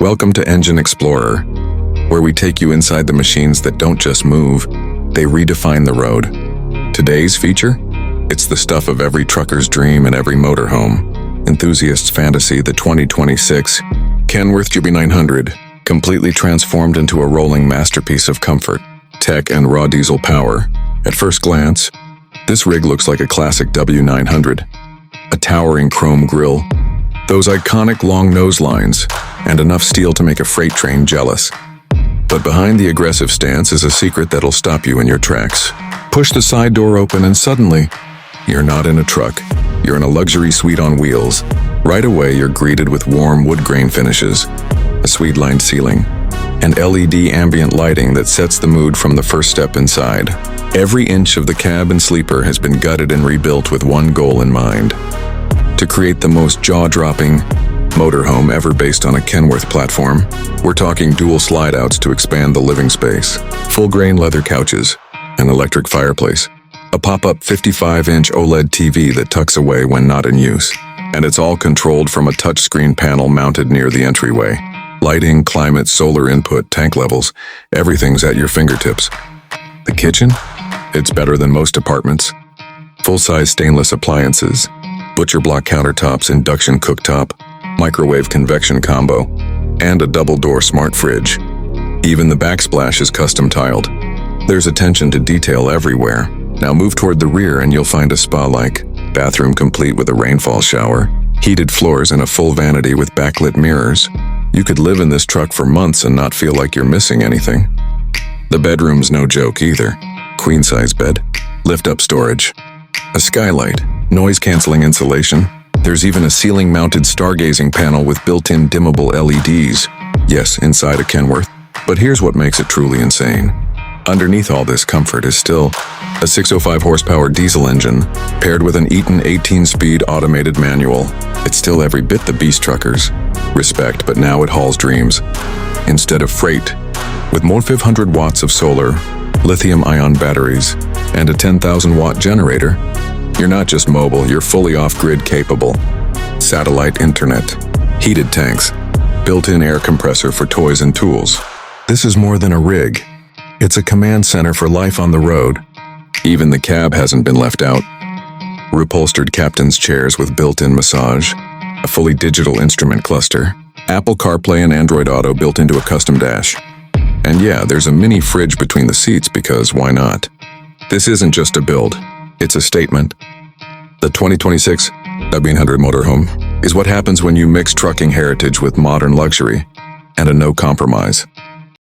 Welcome to Engine Explorer, where we take you inside the machines that don't just move, they redefine the road. Today's feature? It's the stuff of every trucker's dream and every motorhome. Enthusiast's fantasy, the 2026 Kenworth W900, completely transformed into a rolling masterpiece of comfort, tech, and raw diesel power. At first glance, this rig looks like a classic W900. A towering chrome grille, those iconic long nose lines, and enough steel to make a freight train jealous. But behind the aggressive stance is a secret that'll stop you in your tracks. Push the side door open and suddenly, you're not in a truck. You're in a luxury suite on wheels. Right away, you're greeted with warm woodgrain finishes, a suede-lined ceiling, and LED ambient lighting that sets the mood from the first step inside. Every inch of the cab and sleeper has been gutted and rebuilt with one goal in mind: to create the most jaw-dropping motorhome ever based on a Kenworth platform. We're talking dual slide-outs to expand the living space, full-grain leather couches, an electric fireplace, a pop-up 55-inch OLED TV that tucks away when not in use, and it's all controlled from a touchscreen panel mounted near the entryway. Lighting, climate, solar input, tank levels, everything's at your fingertips. The kitchen? It's better than most apartments. Full-size stainless appliances, butcher block countertops, induction cooktop, microwave convection combo, and a double-door smart fridge. Even the backsplash is custom tiled. There's attention to detail everywhere. Now move toward the rear and you'll find a spa-like bathroom complete with a rainfall shower, heated floors, and a full vanity with backlit mirrors. You could live in this truck for months and not feel like you're missing anything. The bedroom's no joke either. Queen-size bed, lift-up storage, a skylight, noise-canceling insulation. There's even a ceiling-mounted stargazing panel with built-in dimmable LEDs. Yes, inside a Kenworth. But here's what makes it truly insane. Underneath all this comfort is still a 605 horsepower diesel engine paired with an Eaton 18-speed automated manual. It's still every bit the beast truckers respect, but now it hauls dreams instead of freight. With more 500 watts of solar, lithium-ion batteries, and a 10,000-watt generator, you're not just mobile, you're fully off-grid capable. Satellite internet, heated tanks, built-in air compressor for toys and tools. This is more than a rig. It's a command center for life on the road. Even the cab hasn't been left out. Reupholstered captain's chairs with built-in massage, a fully digital instrument cluster, Apple CarPlay and Android Auto built into a custom dash. And yeah, there's a mini fridge between the seats because why not? This isn't just a build, it's a statement. The 2026 W900 Motorhome is what happens when you mix trucking heritage with modern luxury and a no compromise.